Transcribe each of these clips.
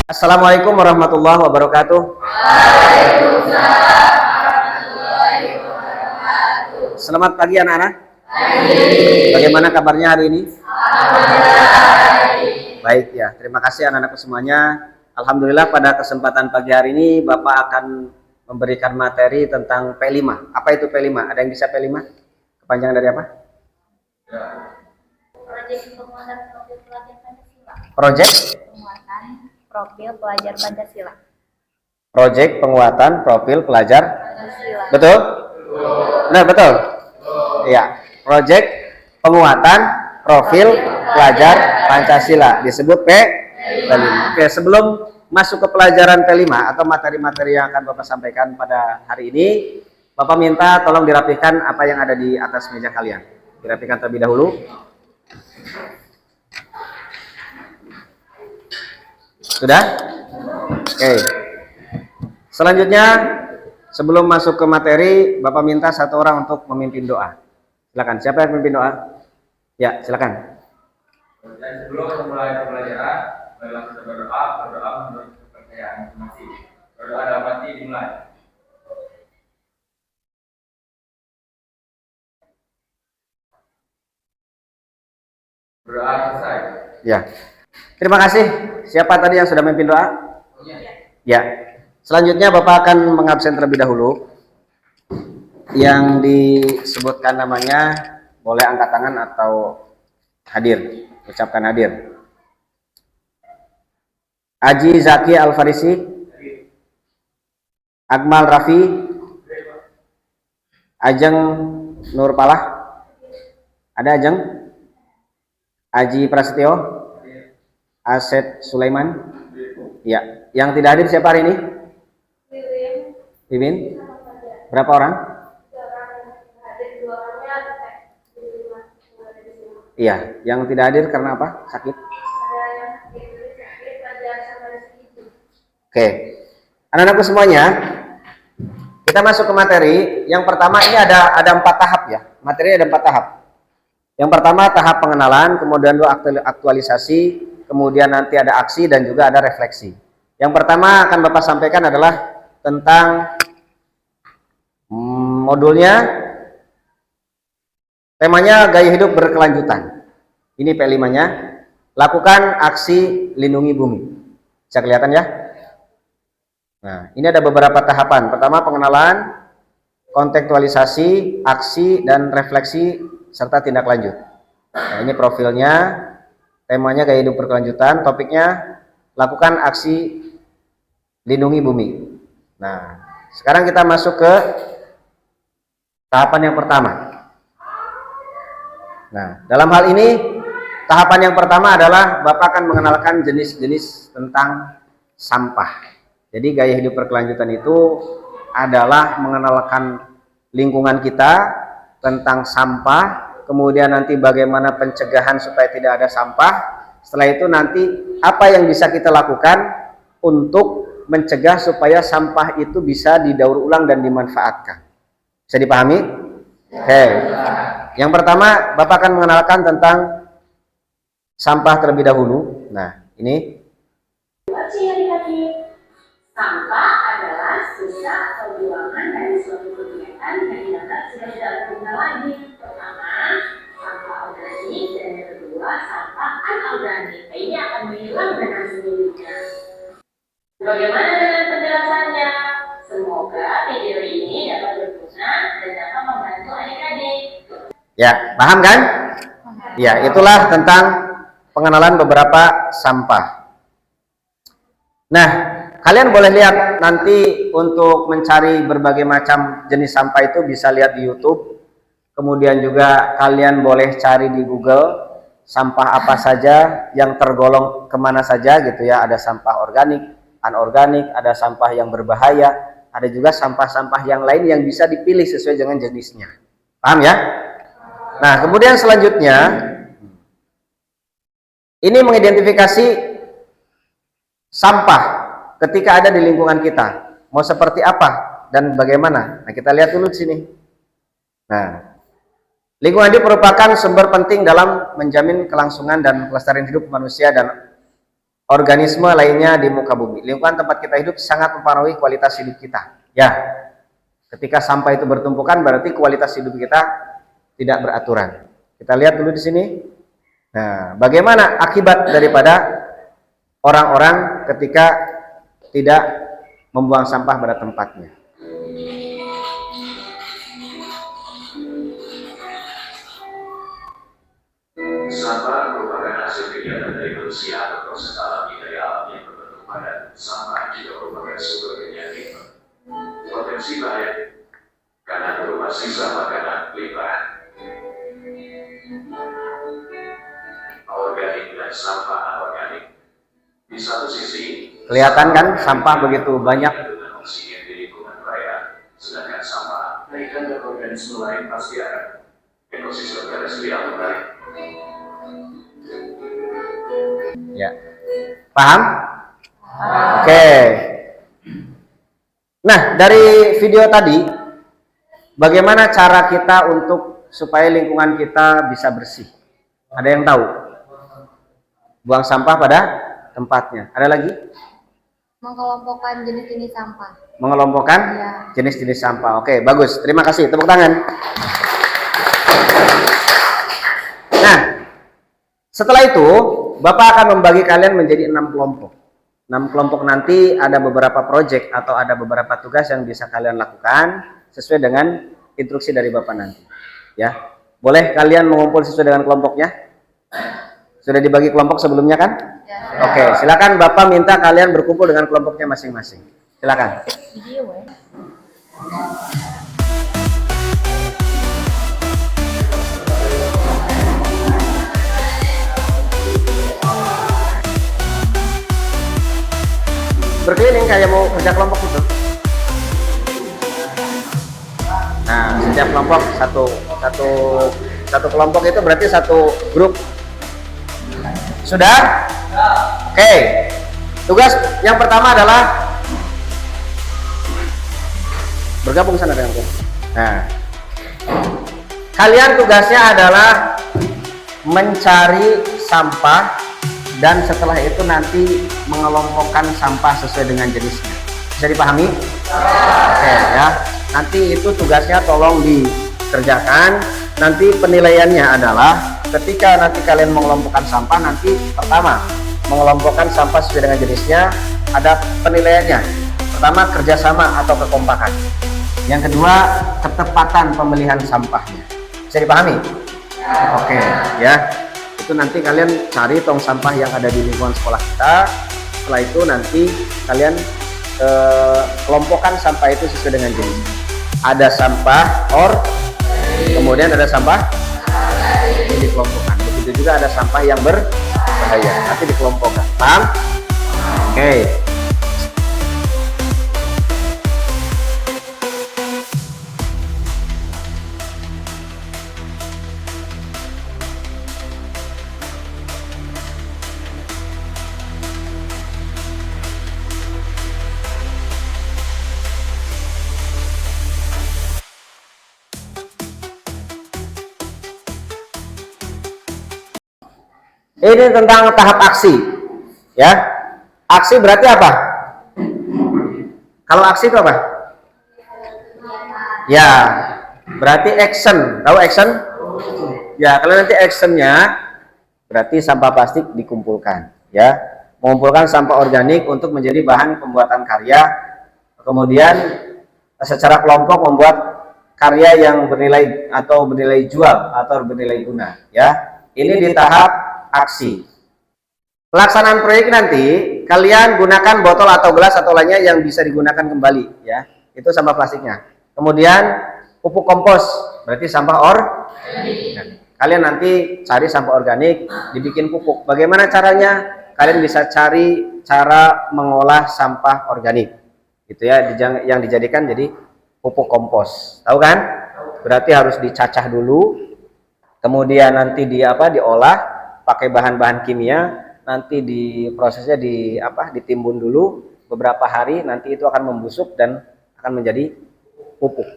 Assalamualaikum warahmatullahi wabarakatuh. Selamat pagi anak-anak. Bagaimana kabarnya hari ini? Baik ya, terima kasih anak-anakku semuanya. Alhamdulillah pada kesempatan pagi hari ini Bapak akan memberikan materi tentang P5. Apa itu P5? Ada yang bisa P5? Kepanjangan dari apa? Proyek Profil pelajar Pancasila. Proyek penguatan profil pelajar Pancasila. Betul? Benar, betul? Iya, proyek penguatan profil pelajar Pancasila disebut P5. Oke, sebelum masuk ke pelajaran P5 atau materi-materi yang akan Bapak sampaikan pada hari ini, Bapak minta tolong dirapikan apa yang ada di atas meja kalian. Dirapikan terlebih dahulu. Sudah? Oke. Selanjutnya, sebelum masuk ke materi, Bapak minta satu orang untuk memimpin doa. Silakan. Siapa yang memimpin doa? Ya, silakan. Dan sebelum memulai pembelajaran, marilah kita berdoa menurut kepercayaan masing-masing. Berdoa dalam hati dimulai. Berdoa selesai. Ya. Terima kasih. Siapa tadi yang sudah memimpin doa? Ya. Selanjutnya Bapak akan mengabsen terlebih dahulu. Yang disebutkan namanya boleh angkat tangan atau hadir. Ucapkan hadir. Aji Zaki Al-Farisi, Akmal Rafi, Ajeng Nur Palah. Ada Ajeng? Aji Prasetyo, Asep Sulaiman. Ya, yang tidak hadir siapa hari ini? Wiwin. Berapa orang? Iya, yang tidak hadir karena apa? Sakit. Oke, anak-anakku semuanya, kita masuk ke materi. Yang pertama ini ada 4 tahap ya. Materi ada 4 tahap. Yang pertama tahap pengenalan, kemudian aktualisasi, kemudian nanti ada aksi dan juga ada refleksi. Yang pertama akan Bapak sampaikan adalah tentang modulnya, temanya gaya hidup berkelanjutan. Ini P5-nya. Lakukan aksi lindungi bumi. Bisa kelihatan ya? Nah, ini ada beberapa tahapan. Pertama pengenalan, kontekstualisasi, aksi dan refleksi serta tindak lanjut. Nah, ini profilnya. Temanya gaya hidup berkelanjutan, topiknya lakukan aksi lindungi bumi. Nah, sekarang kita masuk ke tahapan yang pertama. Nah, dalam hal ini tahapan yang pertama adalah Bapak akan mengenalkan jenis-jenis tentang sampah. Jadi gaya hidup berkelanjutan itu adalah mengenalkan lingkungan kita tentang sampah. Kemudian nanti bagaimana pencegahan supaya tidak ada sampah. Setelah itu nanti apa yang bisa kita lakukan untuk mencegah supaya sampah itu bisa didaur ulang dan dimanfaatkan. Bisa dipahami? Oke. Yang pertama Bapak akan mengenalkan tentang sampah terlebih dahulu. Nah, ini. Sampah adalah sisa atau buangan dari suatu kegiatan yang dianggap sudah tidak berguna lagi. Pertama, sampah organik, dan yang kedua, sampah anorganik. Ini akan menghilang dengan sendirinya. Bagaimana dengan penjelasannya? Semoga video ini dapat berguna dan dapat membantu adik-adik. Ya, paham kan? Ya, itulah tentang pengenalan beberapa sampah. Nah, kalian boleh lihat nanti untuk mencari berbagai macam jenis sampah itu bisa lihat di YouTube. Kemudian juga kalian boleh cari di Google sampah apa saja yang tergolong kemana saja gitu ya. Ada sampah organik, anorganik, ada sampah yang berbahaya, ada juga sampah-sampah yang lain yang bisa dipilih sesuai dengan jenisnya. Paham ya? Nah, kemudian selanjutnya ini mengidentifikasi sampah ketika ada di lingkungan kita, mau seperti apa dan bagaimana. Nah, kita lihat dulu di sini. Nah, lingkungan hidup merupakan sumber penting dalam menjamin kelangsungan dan kelestarian hidup manusia dan organisme lainnya di muka bumi. Lingkungan tempat kita hidup sangat mempengaruhi kualitas hidup kita. Ya, ketika sampah itu bertumpukan berarti kualitas hidup kita tidak beraturan. Kita lihat dulu di sini. Nah, bagaimana akibat daripada orang-orang ketika tidak membuang sampah pada tempatnya? Sampah merupakan hasil kegiatan dari manusia atau proses alami dari alam yang berbentuk padat. Sampah juga merupakan sumber penyakit. Potensi bahaya karena berupa sisa makanan limpahan. Organik dan sampah anorganik. Di satu sisi, Kelihatan kan sampah begitu banyak. dengan oksigen di lingkungan raya, sedangkan sampah ikan dan organisme lain pasti akan ekosistem terestrial menarik. Ya, paham? Oke. Nah, dari video tadi, bagaimana cara kita untuk supaya lingkungan kita bisa bersih? Ada yang tahu? Buang sampah pada tempatnya. Ada lagi? Mengelompokkan jenis-jenis sampah. Mengelompokkan Ya. jenis-jenis sampah. Oke, bagus. Terima kasih. Tepuk tangan. Nah, setelah itu, Bapak akan membagi kalian menjadi 6 kelompok. 6 kelompok nanti ada beberapa proyek atau ada beberapa tugas yang bisa kalian lakukan sesuai dengan instruksi dari Bapak nanti. Ya, boleh kalian mengumpul sesuai dengan kelompoknya? Sudah dibagi kelompok sebelumnya kan? Ya. Oke, silakan Bapak minta kalian berkumpul dengan kelompoknya masing-masing. Silakan. Video ya. Berkeliling kayak mau kerja kelompok itu. Nah, setiap kelompok satu kelompok itu berarti satu grup. Sudah? Oke. Tugas yang pertama adalah bergabung sana dengan kelompok. Nah, kalian tugasnya adalah mencari sampah dan setelah itu nanti mengelompokkan sampah sesuai dengan jenisnya. Bisa dipahami? Oke ya. Nanti itu tugasnya tolong dikerjakan. Nanti penilaiannya adalah ketika nanti kalian mengelompokkan sampah, nanti pertama mengelompokkan sampah sesuai dengan jenisnya, ada penilaiannya. Pertama kerjasama atau kekompakan. Yang kedua ketepatan pemilihan sampahnya. Bisa dipahami? Oke ya. Itu nanti kalian cari tong sampah yang ada di lingkungan sekolah kita. Setelah itu nanti kalian kelompokkan sampah itu sesuai dengan jenis. Ada sampah kemudian ada sampah yang dikelompokkan. Begitu juga ada sampah yang berbahaya, nanti dikelompokkan. Paham? Oke. Ini tentang tahap aksi, ya. Aksi berarti apa? Kalau aksi itu apa? Ya, berarti action. Tahu action? Ya, kalau nanti actionnya berarti sampah plastik dikumpulkan, ya. Mengumpulkan sampah organik untuk menjadi bahan pembuatan karya. Kemudian secara kelompok membuat karya yang bernilai atau bernilai jual atau bernilai guna, ya. Ini di tahap aksi. Pelaksanaan proyek nanti kalian gunakan botol atau gelas atau lainnya yang bisa digunakan kembali, ya. Itu sampah plastiknya. Kemudian pupuk kompos berarti sampah organik. Kalian nanti cari sampah organik, dibikin pupuk. Bagaimana caranya? Kalian bisa cari cara mengolah sampah organik, gitu ya, yang dijadikan jadi pupuk kompos. Tahu kan? Berarti harus dicacah dulu, kemudian nanti diolah pakai bahan-bahan kimia, nanti prosesnya ditimbun dulu beberapa hari, nanti itu akan membusuk dan akan menjadi pupuk.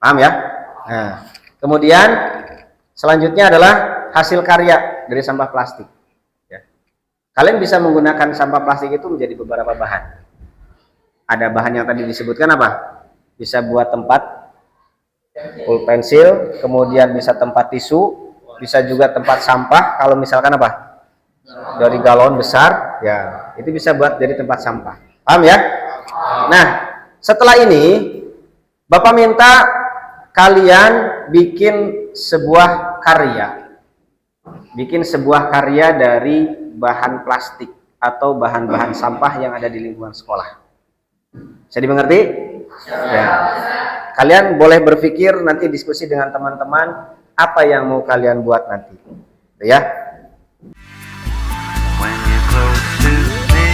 Paham ya? Nah, kemudian selanjutnya adalah hasil karya dari sampah plastik. Ya. Kalian bisa menggunakan sampah plastik itu menjadi beberapa bahan. Ada bahan yang tadi disebutkan apa? Bisa buat tempat pulpensil, kemudian bisa tempat tisu, bisa juga tempat sampah. Kalau misalkan apa? Dari galon besar, ya itu bisa buat jadi tempat sampah. Paham ya? Nah, setelah ini Bapak minta kalian bikin sebuah karya. Bikin sebuah karya dari bahan plastik atau bahan-bahan sampah yang ada di lingkungan sekolah. Bisa dimengerti? Ya. Kalian boleh berpikir nanti diskusi dengan teman-teman apa yang mau kalian buat nanti. Ya. When you're close to me,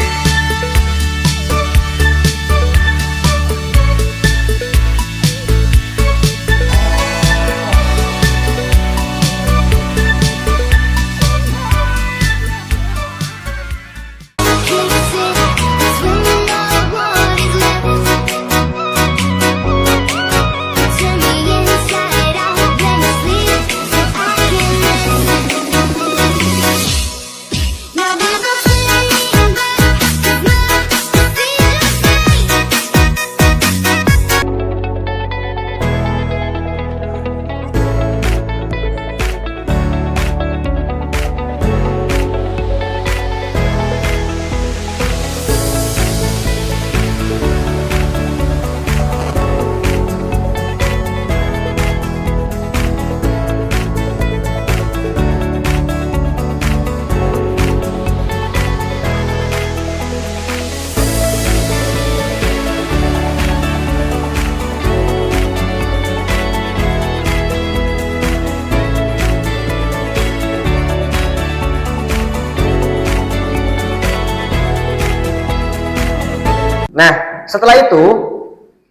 Nah, setelah itu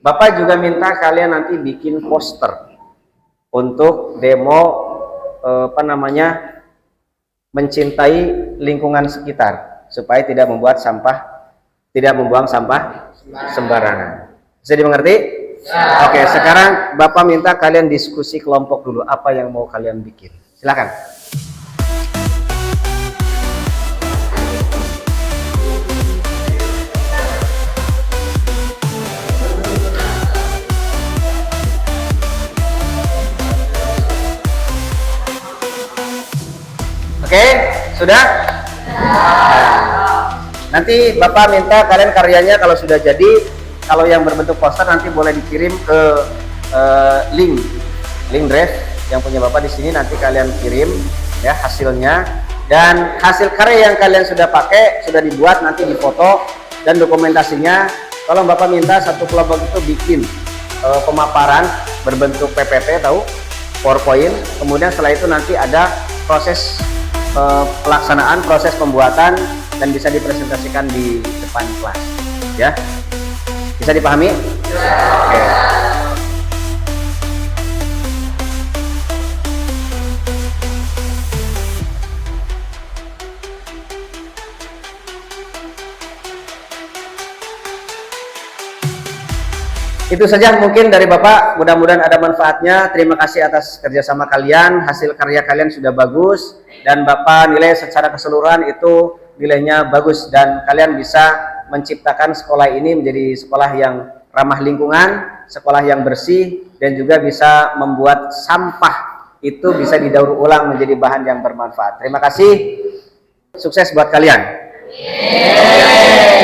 Bapak juga minta kalian nanti bikin poster untuk demo mencintai lingkungan sekitar supaya tidak membuang sampah sembarangan. Bisa dimengerti? Ya. Oke, sekarang Bapak minta kalian diskusi kelompok dulu apa yang mau kalian bikin. Silakan. Oke, sudah? Nanti Bapak minta kalian karyanya kalau sudah jadi, kalau yang berbentuk poster nanti boleh dikirim ke link drive yang punya Bapak di sini, nanti kalian kirim ya hasilnya, dan hasil karya yang kalian sudah pakai, sudah dibuat, nanti difoto dan dokumentasinya. Tolong Bapak minta satu kelompok itu bikin pemaparan berbentuk PPT, tahu? PowerPoint. Kemudian setelah itu nanti ada proses pelaksanaan, proses pembuatan, dan bisa dipresentasikan di depan kelas ya. Bisa dipahami? Ya. Oke. Itu saja mungkin dari Bapak, mudah-mudahan ada manfaatnya. Terima kasih atas kerjasama kalian, hasil karya kalian sudah bagus, dan Bapak nilai secara keseluruhan itu nilainya bagus, dan kalian bisa menciptakan sekolah ini menjadi sekolah yang ramah lingkungan, sekolah yang bersih, dan juga bisa membuat sampah itu bisa didaur ulang menjadi bahan yang bermanfaat. Terima kasih, sukses buat kalian.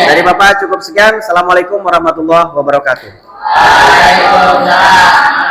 Dari Bapak cukup sekian. Assalamualaikum warahmatullahi wabarakatuh. Waalaikumsalam.